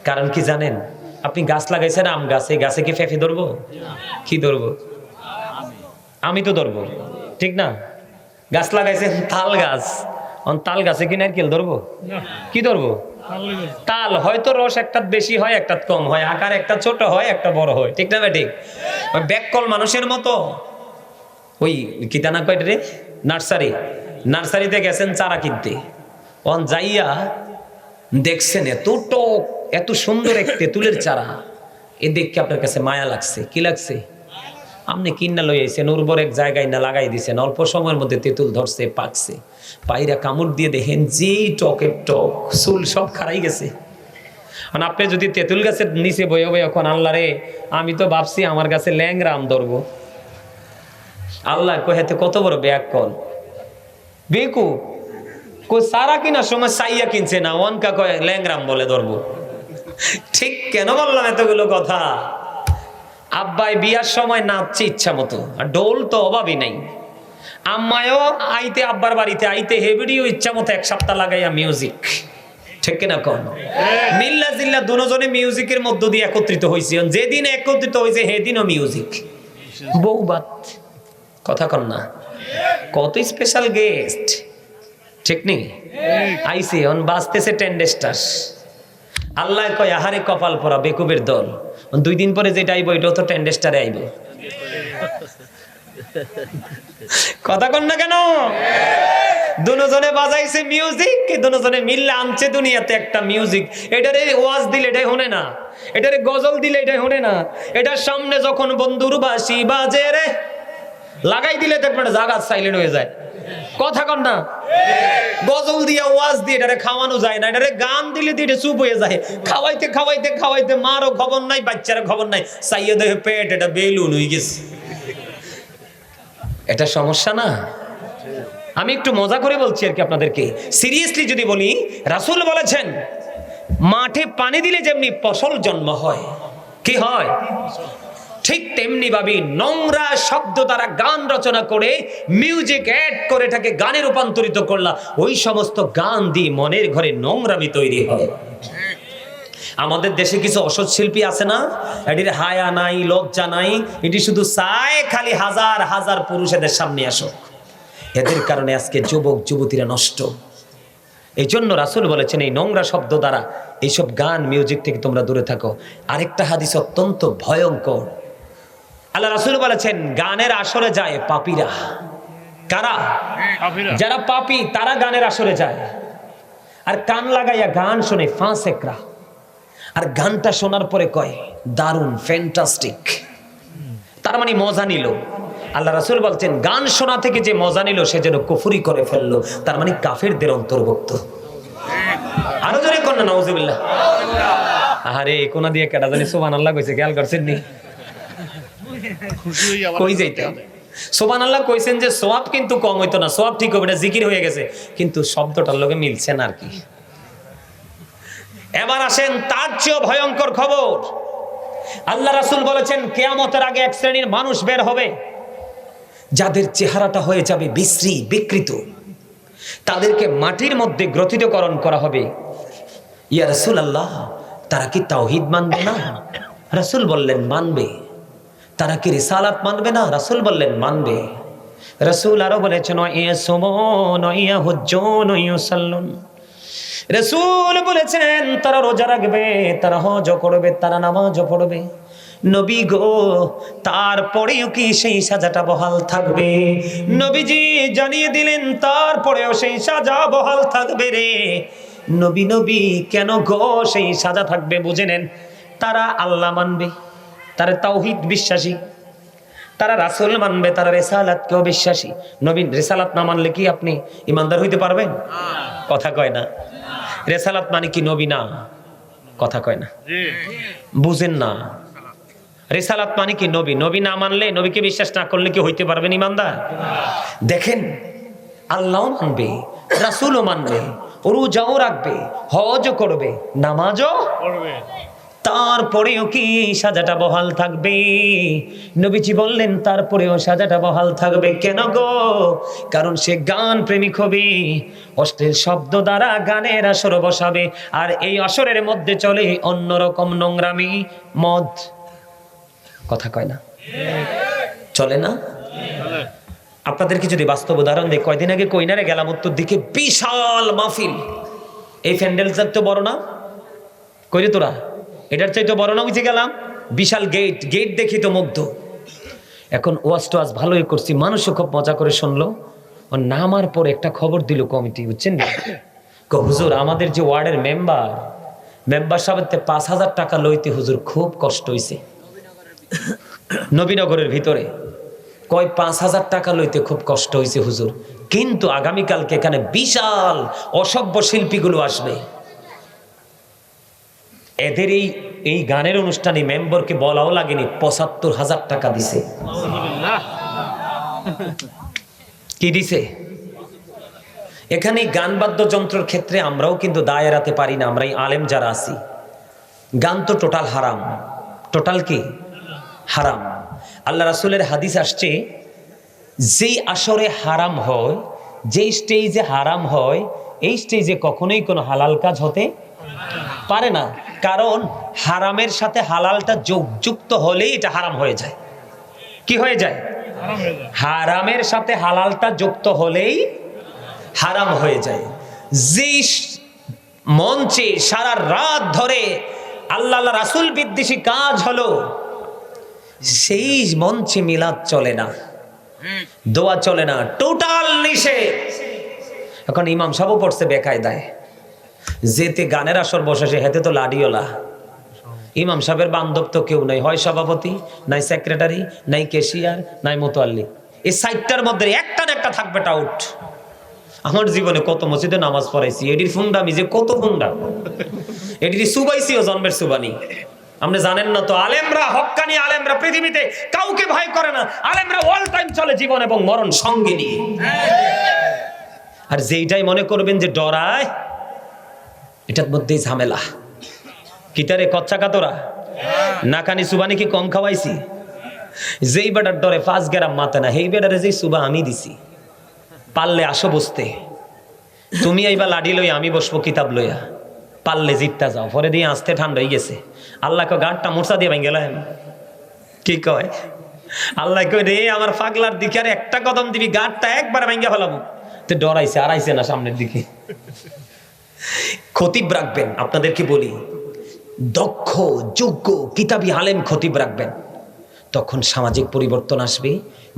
কারণ কি জানেন? আপনি গাছ লাগাইছেন, আম গাছ, এই গাছে কি ফেফে ধরবো? কি ধরবো? আমি তো ধরবো, ঠিক না? গাছ লাগাইছেন তাল গাছ, তাল গাছে কি নারকেল ধরবো? কি ধরবো? তাল। হয়তো রস একটা বেশি হয়, একটা কম হয়, আকার একটা ছোট হয়, একটা বড় হয়, ঠিক না? ঠিক। ওই ব্যাককল মানুষের মতো ওই কিতানা কয় রে, নার্সারিতে গেছেন চারা কিনতে, অন যাইয়া দেখছেন এত টক, এত সুন্দর এক তেঁতুলের চারা, এ দেখে আপনার কাছে মায়া লাগছে। কি লাগছে? আপনি কিনা লই আইছেন, উর্বর এক জায়গায় না লাগাই দিছেন, অল্প সময়ের মধ্যে তেঁতুল ধরছে, পাকছে, পায়রা কামড় দিয়ে দেখেন যেই টকের টক, চুল সব খারাই গেছে। আর আপনি যদি তেঁতুল গাছের নিচে বয়ে বয়ে এখন, আল্লাহ রে, আমি তো ভাবছি আমার গাছে ল্যাংরা আম ধরবো। আল্লাহ কহেতে কত বড় ব্যাককল, বেকু কই সারা কিনার সময় সাইয়া কিনছে না, ওয়ানকা কয় ল্যাংরাম বলে ধরবো। ঠিক কেন বললাম এতগুলো কথা? আব্বাই বিয়ার সময় নাচছে ইচ্ছা মতো, আর ডোল তো অভাবই নাই। আম্মায়ও আইতে, আব্বার বাড়িতে আইতে হেবিডিও ইচ্ছা মতো 1 সপ্তাহ লাগাইয়া মিউজিক। ঠিক কিনা কোন? মিল্লা জিল্লা দুজনে মিউজিকের মধ্য দিয়ে একত্রিত হয়েছে। যেদিন একত্রিত হয়েছে সেদিনও মিউজিক। বউবাত। কথা কন না? কত স্পেশাল গেস্ট, ঠিক নেই? আইসি অন বাজতেছে টেন্ডেস্টাস। আল্লাহ কয় আহারে কপাল পরা বেকুবের দল, 2 দিন পরে যেটা আইব এটাও তো টেন্ডেস্টারে আইব। কথা কন না কেন? দুজনে বাজাইছে মিউজিক, দুজনে মিললে আনছে দুনিয়াতে একটা মিউজিক। এটারে ওয়াজ দিলে এটাই শুনে না, এটারে গজল দিলে এটাই শুনে না, এটার সামনে যখন বন্ধুর বাঁশি বাজে রে লাগাই দিলে দেখবেন জায়গা সাইলেন্ট হয়ে যায়। কথা কন না? গজল দিয়া, ওয়াজ দিয়ে এটারে খাওয়ানো যায় না, এটারে গান দিলে দিয়ে এটা চুপ হয়ে যায়। খাওয়াইতে খাওয়াইতে খাওয়াইতে মারও খবর নাই, বাচ্চারও খবর নাই, চাইয়ে দেখে পেট এটা বেলুন হয়ে গেছে। এটা সমস্যা না? আমি একটু মজা করে বলছি আর কি আপনাদেরকে। সিরিয়াসলি যদি বলি, রাসূল বলেছেন মাঠে পানি দিলে যেমনি ফসল জন্ম হয়, কি হয়? ঠিক তেমনি ভাবে নোংরা শব্দ দ্বারা গান রচনা করে, মিউজিক অ্যাড করে এটাকে গানে রূপান্তরিত করলা, ওই সমস্ত গান দিয়ে মনের ঘরে নোংরামি তৈরি হয়। আমাদের দেশে কিছু অসৎ শিল্পী আছে না, এটির হায়া নাই, লজ্জা নাই, এটি শুধু চায় খালি হাজার হাজার পুরুষ এদের সামনে আসুক। এদের কারণে আজকে যুবক যুবতীরা নষ্ট। এই জন্য রাসূল বলেছেন এই নোংরা শব্দ দ্বারা, এইসব গান মিউজিক থেকে তোমরা দূরে থাকো। আরেকটা হাদিস অত্যন্ত ভয়ঙ্কর। আল্লাহ রাসূল বলেছেন গানের আসরে যায় পাপীরা। কারা? যারা পাপী তারা গানের আসরে যায়, আর কান লাগাইয়া গান শুনে ফাসেকরা। আর গানটা শোনার পরে কয় দারুণ, ফ্যান্টাস্টিক, তার মানে মজা নিল। আল্লাহ রাসূল বলছেন গান শোনা থেকে যে মজা নিল সে যেন কুফরি করে ফেললো, তার মানে কাফেরদের অন্তর্ভুক্ত। আরো জোরে কর না নাউজুবিল্লাহ। আরে কোনা দিয়ে কেডা জানি সুবহানাল্লাহ কইছে, খেয়াল করছেন নি? কই যাইতে সুবহানাল্লাহ কইছেন যে সওয়াব কিন্তু কম হইতো না, সওয়াব ঠিক হবে, এটা জিকির হয়ে গেছে, কিন্তু শব্দটার লগে মিলছে না আর কি। এবার আসেন তার চেয়েও ভয়ঙ্কর খবর। আল্লাহ রাসূল বলেছেন কিয়ামতের আগে এক শ্রেণীর মানুষ বের হবে যাদের চেহারাটা হয়ে যাবে বিশ্রী বিকৃত, তাদেরকে মাটির মধ্যে গ্রথিতকরণ করা হবে। ইয়া রাসূলুল্লাহ, তারা কি তাওহীদ মানবে না? রাসূল বললেন মানবে। তারা কি রিসালাত মানবে না? রাসূল বললেন মানবে। রাসূল আরো বলেছেন ইয়াসুমুন ইয়াহুজ্জুন ইউসাল্লুন, রাসূল বলেছেন তারা রোজা রাখবে, তারা হজ করবে, তারা নামাজও পড়বে। নবী গো, তারপরেও কি সেই সাজাটা বহাল থাকবে? নবীজি জানিয়ে দিলেন তারপরেও সেই সাজা বহাল থাকবে রে। নবী নবী কেন গো সেই সাজা থাকবে? বুঝে নেন, তারা আল্লাহ মানবে, তারা তাওহীদ বিশ্বাসী, তারা রাসূল মানবে, তারা রিসালাতকেও বিশ্বাসী। নবীন রিসালাত না মানলে কি আপনি ইমানদার হইতে পারবেন? কথা কয় না। রিসালাত মানে কি নবী না? কথা কয় না, বুঝেন না। রিসালাত মানে কি নবী, নবী না মানলে, নবীকে বিশ্বাস না করলে কি হইতে পারবেন ইমানদার? দেখেন, আল্লাহও মানবে, রাসূলও মানবে, রোজাও রাখবে, হজও করবে, নামাজও পড়বে, তারপরেও কি সাজাটা বহাল থাকবে? নবীজি বললেন তারপরেও সাজাটা বহাল থাকবে। কেন গো? কারণ সে গান প্রেমিক হবে, অশ্লীল শব্দ দ্বারা গানের আসর বসাবে, আর এই আসরের মধ্যে চলে অন্যরকম নোংরামি, মদ। কথা কয় না, চলে না? আপনাদেরকে যদি বাস্তব উদাহরণ দিই, কয়দিন আগে কইনারে গেলাম উত্তর দিকে, বিশাল মাহফিল। এই প্যান্ডেলটা তো বড় না, কইরে তোরা এটার চাইতে বড় না, বুঝে গেলাম বিশাল গেট, গেট দেখি তো মুগ্ধ। এখন ওয়াজ টোয়াজ ভালোই করছি, মানুষও খুব মজা করে শুনলো। ও নামার পর একটা খবর দিল কমিটি, বুঝছেন, হুজুর আমাদের যে ওয়ার্ডের মেম্বার সাহেবের 5,000 টাকা লইতে হুজুর খুব কষ্ট হইছে। নবীনগরের ভিতরে কয় 5,000 টাকা লইতে খুব কষ্ট হয়েছে হুজুর, কিন্তু আগামীকালকে এখানে বিশাল অসভ্য শিল্পীগুলো আসবে, এদের এই গানের অনুষ্ঠানে মেম্বারকে বলাও লাগেনি, 75,000 টাকা দিছে। কি দিছে? এখানে গান বাদ্যযন্ত্রের ক্ষেত্রে আমরাও কিন্তু দায় এড়াতে পারি না, আমরা এই আলেম যারা আছি। গান তো টোটাল হারাম, টোটাল কি হারাম। আল্লাহ রাসূলের হাদিস আসছে, যেই আসরে হারাম হয়, যেই স্টেজে হারাম হয়, এই স্টেজে কখনোই কোনো হালাল কাজ হতে পারে না, কারণ হারামের সাথে হালালটা যুক্ত হলেই এটা হারাম হয়ে যায়। কি হয়ে যায়? হারামের সাথে হালালটা যুক্ত হলেই হারাম হয়ে যায়। যে মঞ্চে সারা রাত ধরে আল্লাহ রাসূল বিদ্বেষী কাজ হলো, সেই মঞ্চে মিলাদ চলে না, দোয়া চলে না, টোটাল নিষেধ। এখন ইমাম সাহেব পড়ছে বেকায়দায়, যেতে গানের আসর বসেছে হেতে তো লাডিওলা। ইমাম সাহেবের বান্ধব তো কেউ নাই, হয় সভাপতি, নাই সেক্রেটারি, নাই ক্যাশিয়ার, নাই মোতাল্লি। এই 60টার মধ্যে একটা না একটা থাকবে টাউট। আমার জীবনে কত মসজিদে নামাজ পড়াইছি, এটির ফুন্ডা আমি যে কত ফুন্ডা, এটির সুবাইছিও জন্মের সুবানি। আপনি জানেন না তো, আলেমরা, হক্কানি আলেমরা পৃথিবীতে কাউকে ভয় করে না। আলেমরা অল টাইম চলে জীবন এবং মরণ সঙ্গে নিয়ে। আর যেইটাই মনে করবেন যে ডরায়, এটার মধ্যেই ঝামেলা। কিতারে কচ্চা কাতরা নাকানি সুবানি কি কম খাওয়াইছি? যেই বেটার ডরে 5 গ্রাম মাথা না, সেই বেটারে যেই সুবা আমি দিছি। পারলে আসো বসতে, তুমি এইবা লাডি লইয়া, আমি বসবো কিতাব লইয়া। পারলে জিতটা যাও, পরে দিয়ে আসতে ঠান্ডা হয়ে গেছে। আল্লাহকে গাঢ়টা মোর্চা দিয়ে ভেঙে গেলেন। কি কয় আল্লাহ, কই রে আমার পাগলার দিকে আর একটা কদম দিবি, গাঢ়টা একবার ভেঙে ফেলাবো। তো ডরাইছে, আর আইছে না সামনের দিকে। খতিব রাখবেন, আপনাদেরকে বলি, দক্ষ যোগ্য কিতাবী আলেম খতিব রাখবেন, তখন সামাজিক পরিবর্তন আসবে,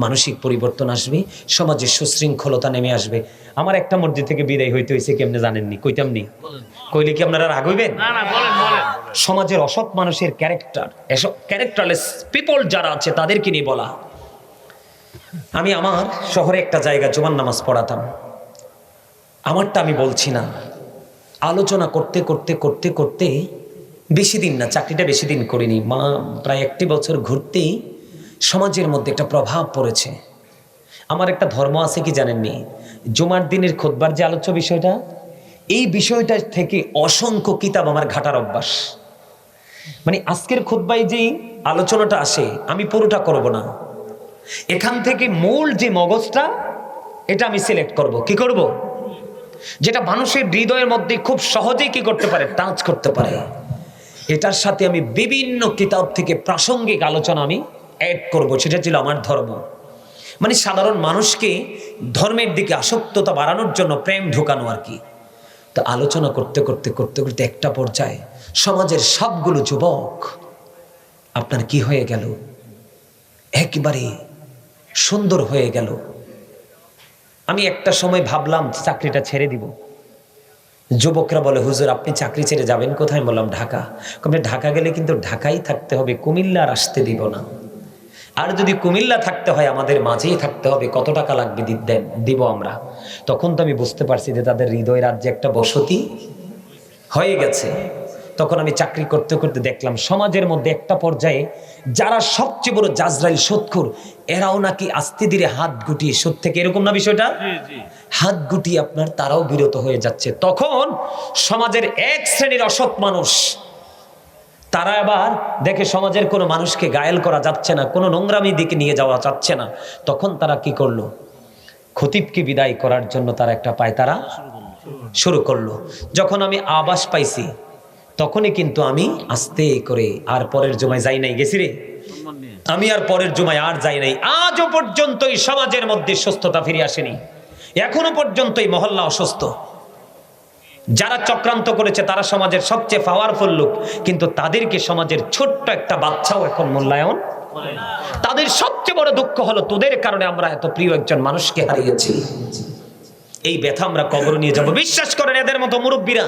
মানসিক পরিবর্তন আসবে, সমাজে সুশৃঙ্খলতা নেমে আসবে। আমার একটা মসজিদ থেকে বিদায় হইতে হয়েছে, কেমনে জানেননি? কইতাম নি, কইলে কি আপনারা রাগ হইবেন? সমাজের অসৎ মানুষের ক্যারেক্টার, এসব ক্যারেক্টারলেস পিপল যারা আছে তাদেরকে নিয়ে বলা। আমি আমার শহরে একটা জায়গা জুমার নামাজ পড়াতাম। আমারটা আমি বলছি না, আলোচনা করতে করতে করতে করতে বেশি দিন না, চাকরিটা বেশি দিন করিনি, প্রায় 1 বছর ঘুরতেই সমাজের মধ্যে একটা প্রভাব পড়েছে। আমার একটা ধর্ম আছে কি জানেননি, জুমার দিনের খুতবার যে আলোচ্য বিষয়টা, এই বিষয়টা থেকে অসংখ্য কিতাব আমার ঘাটার অভ্যাস। মানে আজকের খুতবায় যেই আলোচনাটা আসে আমি পুরোটা করব না, এখান থেকে মূল যে মগজটা এটা আমি সিলেক্ট করব। কি করব? যেটা মানুষের হৃদয়ের মধ্যে খুব সহজেই কি করতে পারে, টাচ করতে পারে। এটার সাথে আমি বিভিন্ন কিতাব থেকে প্রাসঙ্গিক আলোচনা আমি অ্যাড করব। সেটা ছিল আমার ধর্ম। মানে সাধারণ মানুষকে ধর্মের দিকে আসক্ততা বাড়ানোর জন্য প্রেম ঢোকানো আর কি। তো আলোচনা করতে করতে করতে করতে একটা পর্যায়ে সমাজের সবগুলো যুবক আপনার কি হয়ে গেল, একেবারে সুন্দর হয়ে গেল। আমি একটা সময় ভাবলাম চাকরিটা ছেড়ে দিব। যুবকরা বলে, হুজুর আপনি চাকরি ছেড়ে যাবেন কোথায়? বললাম ঢাকা। ঢাকা গেলে কিন্তু ঢাকাই থাকতে হবে, কুমিল্লা আর আসতে দিব না। আর যদি কুমিল্লা থাকতে হয় আমাদের মাঝেই থাকতে হবে, কত টাকা লাগবে দিব আমরা। তখন তো আমি বুঝতে পারছি যে তাদের হৃদয় রাজ্যে একটা বসতি হয়ে গেছে। তখন আমি চাকরি করতে করতে দেখলাম সমাজের মধ্যে একটা পর্যায়ে যারা সবচেয়ে বড় জাজরাইল সুদখোর, এরাও নাকি আস্তে ধীরে হাত গুটিয়ে সুদ থেকে, এরকম না বিষয়টা, হাত গুটিয়ে আপনার তারাও বিরত হয়ে যাচ্ছে। তখন সমাজের এক শ্রেণীর অসৎ মানুষ, তারা আবার দেখে সমাজের কোনো মানুষকে গায়েল করা যাচ্ছে না, কোনো নোংরামি দিকে নিয়ে যাওয়া যাচ্ছে না। তখন তারা কি করলো, খতিবকে বিদায় করার জন্য তারা একটা পায়তারা শুরু করলো। যখন আমি আবাস পাইছি তখনই কিন্তু আমি আস্তে করে আর পরের জুমায় যাই নাই, গেছি রে আমি আর পরের জুমায় আর যাই নাই। আজও পর্যন্তই সমাজের মধ্যে সুস্থতা ফিরে আসেনি, এখনো পর্যন্তই মহল্লা অসুস্থ। যারা চক্রান্ত করেছে তারা সমাজের সবচেয়ে পাওয়ারফুল লোক, কিন্তু তাদেরকে সমাজের ছোট্ট একটা বাচ্চাও এখন মূল্যায়ন। তাদের সবচেয়ে বড় দুঃখ হলো তোদের কারণে আমরা এত প্রিয় একজন মানুষকে হারিয়েছি। এই ব্যথা আমরা কবর নিয়ে যাব। বিশ্বাস করেন এদের মতো মুরব্বীরা,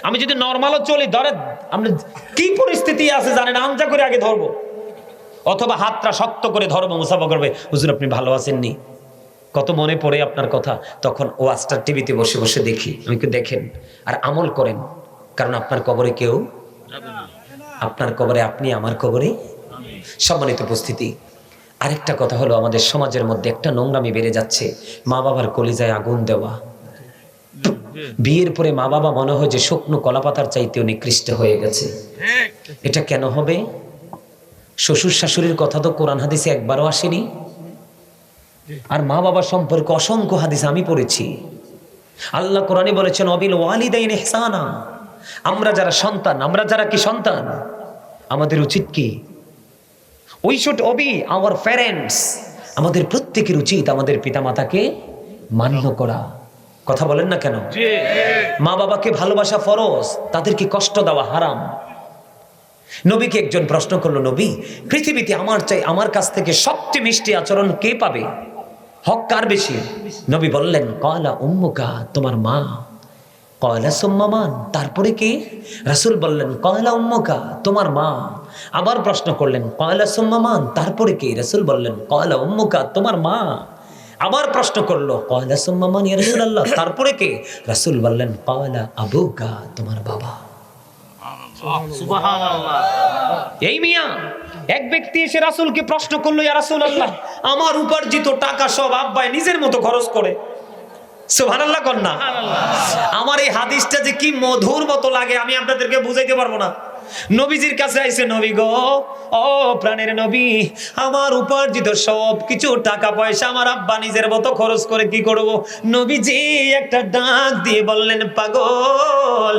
আমি যদি নর্মালও চলি, ধরে আমরা কি পরিস্থিতি আছে জানেন, আঞ্জা করে আগে ধরবো, অথবা হাতটা শক্ত করে ধরবো, মুসাফা করবে, হুজুর আপনি ভালো আছেননি, কত মনে পড়ে আপনার কথা। তখন ওয়াজটা টিভিতে বসে বসে দেখি, আমি কি দেখেন আর আমল করেন, কারণ আপনার কবরে কেউ, আপনার কবরে আপনি, আমার কবরে। সম্মানিত উপস্থিতি, আরেকটা কথা হলো আমাদের সমাজের মধ্যে একটা নোংরামি বেড়ে যাচ্ছে, মা বাবার কলিজায় আগুন দেওয়া। বিয়ের পরে মা বাবা মনে হয় যে শুকনো কলাপাতার চাইতেও নিকৃষ্ট হয়ে গেছে। এটা কেন হবে? শ্বশুর শাশুড়ির কথা তো কোরআন হাদিসে একবারও আসেনি। আর মা বাবা সম্পর্কে অসংখ্য হাদিস আমি পড়েছি। আল্লাহ কোরআনে বলেছেন অবিল ওয়ালিদাইন ইহসানা। আমরা যারা সন্তান, আমরা যারা কি সন্তান, আমাদের উচিত কি, we should Obi our parents. আমাদের প্রত্যেকের উচিত আমাদের পিতামাতাকে মান্য করা। কথা বলেন না কেন? মা বাবাকে ভালোবাসা ফরজ, তাদেরকে কষ্ট দেওয়া হারাম। নবীকে একজন প্রশ্ন করলো, নবী পৃথিবীতে আমার কাছ থেকে সবচেয়ে মিষ্টি আচরণ কে পাবে, হক কার বেশি? নবী বললেন কয়লা উম্মুকা, তোমার মা। কয়লা সুম্মামান, তারপরে কে? রাসূল বললেন কয়লা উম্মুকা, তোমার মা। আবার প্রশ্ন করলেন কয়লা সুম্মামান, তারপরে কে? রাসূল বললেন কয়লা উম্মুকা, তোমার মা। আবার প্রশ্ন করলো কয়লা সুম্মামান ইয়া রাসূলুল্লাহ, তারপরে কে? রাসূল বললেন কয়লা আবুকা, তোমার বাবা। সুবহানাল্লাহ। এই মিয়া এক ব্যক্তি এসে রাসূলকে প্রশ্ন করলো, ইয়া রাসূলুল্লাহ আমার উপার্জিত টাকা সব আব্বাই নিজের মতো খরচ করে। সুবহানাল্লাহ কর না। আমার এই হাদিসটা যে কি মধুর মতো লাগে আমি আপনাদেরকে বুঝাইতে পারবো না। নবীজির কাছে আইছে, নবী গো, ও প্রাণের নবী, আমার উপার্জিত সব কিছু টাকা পয়সা আমার আব্বা নিজের মতো খরচ করে, কি করব? নবীজি একটা ডাক দিয়ে বললেন, পাগল,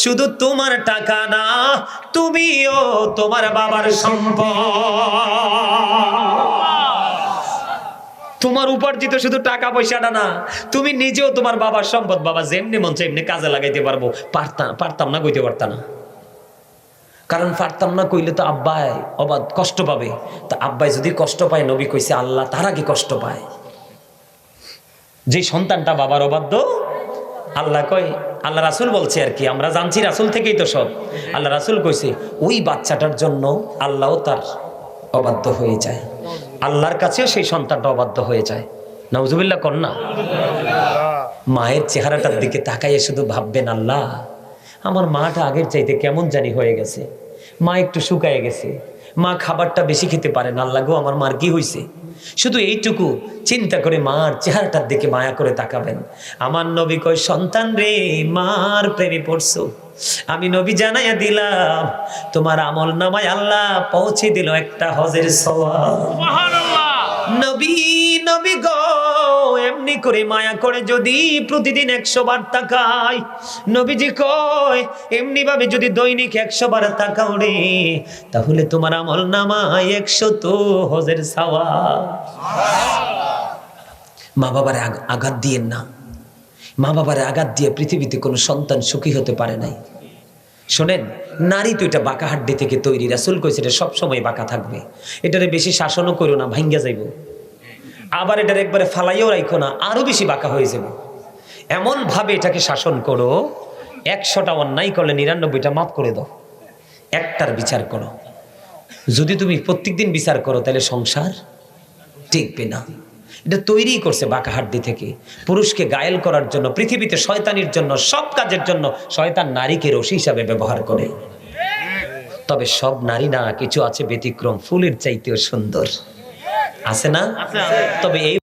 শুধু তোমার টাকা না, তুমিও তোমার বাবার সম্পদ। তোমার উপার্জিত শুধু টাকা পয়সাটা না, তুমি নিজেও তোমার বাবার সম্পদ। বাবা যেমনি মন চাই এমনি কাজে লাগাইতে পারবো। পারতাম না, কইতে পারতাম না, কারণ পারতাম না কইলে তো আব্বাই অবাধ কষ্ট পাবে। তা আব্বাই যদি কষ্ট পায়, নবী কইছে আল্লাহ তার আগে কষ্ট পায়। যে সন্তানটা বাবার অবাধ্য, আল্লাহ কয়, আল্লাহ রাসূল বলছে আর কি, আমরা জানছি রাসূল থেকেই তো সব। আল্লাহ রাসূল কইছে ওই বাচ্চাটার জন্য আল্লাহও তার অবাধ্য হয়ে যায়, আল্লাহর কাছেও সেই সন্তানটা অবাধ্য হয়ে যায়। নাউজুবিল্লাহ কন্যা। মায়ের চেহারাটার দিকে তাকাইয়ে শুধু ভাববেন, আল্লাহ আমার মাটা আগের চাইতে কেমন জানি হয়ে গেছে, মা একটু শুকায় গেছে, মা খাবারটা বেশি খেতে পারে না, আল্লাহ গো আমার মার কি হয়েছে? শুধু এইটুকু চিন্তা করে মার চেহারাটার দিকে মায়া করে তাকাবেন। আমার নবী কয়, সন্তান রে, মার প্রেমে পড়ছো, আমি নবী জানাইয়া দিলাম তোমার আমল নামায় আল্লাহ পৌঁছে দিল একটা হজের সওয়াব। নবী নবী গো, এমনি করে মায়া করে যদি প্রতিদিন 100 বার তাকাই, নবীজি কয় এমনি ভাবে যদি দৈনিক 100 বার তাকাও রে, তাহলে তোমার আমল নামায় 100 হজের সওয়াব। মা বাবারে আঘাত দিয়েন না। মা বাবারে আঘাত দিয়ে পৃথিবীতে কোনো সন্তান সুখী হতে পারে নাই। শোনেন, নারী তো এটা বাঁকা হাড্ডি থেকে তৈরি, রাসূল কইছে এটা সবসময় বাঁকা থাকবে, এটারে বেশি শাসনও করো না, ভাঙ্গা যাইব। আবার এটার একবারে ফালাইও রাখো না, আরো বেশি বাঁকা হয়ে যাবে। এমন ভাবে এটাকে শাসন করো, 100টা অন্যায় করলে 99টা মাফ করে দাও, একটার বিচার করো। যদি তুমি প্রত্যেকদিন বিচার করো তাহলে সংসার টিকবে না। এটা তৈরি করছে বাঁকা হাড্ডি থেকে, পুরুষকে গায়েল করার জন্য, পৃথিবীতে শয়তানির জন্য, সব কাজের জন্য শয়তান নারীকে রশি হিসাবে ব্যবহার করে। তবে সব নারী না, কিছু আছে ব্যতিক্রম, ফুলের চাইতেও সুন্দর, আছে না? তবে এই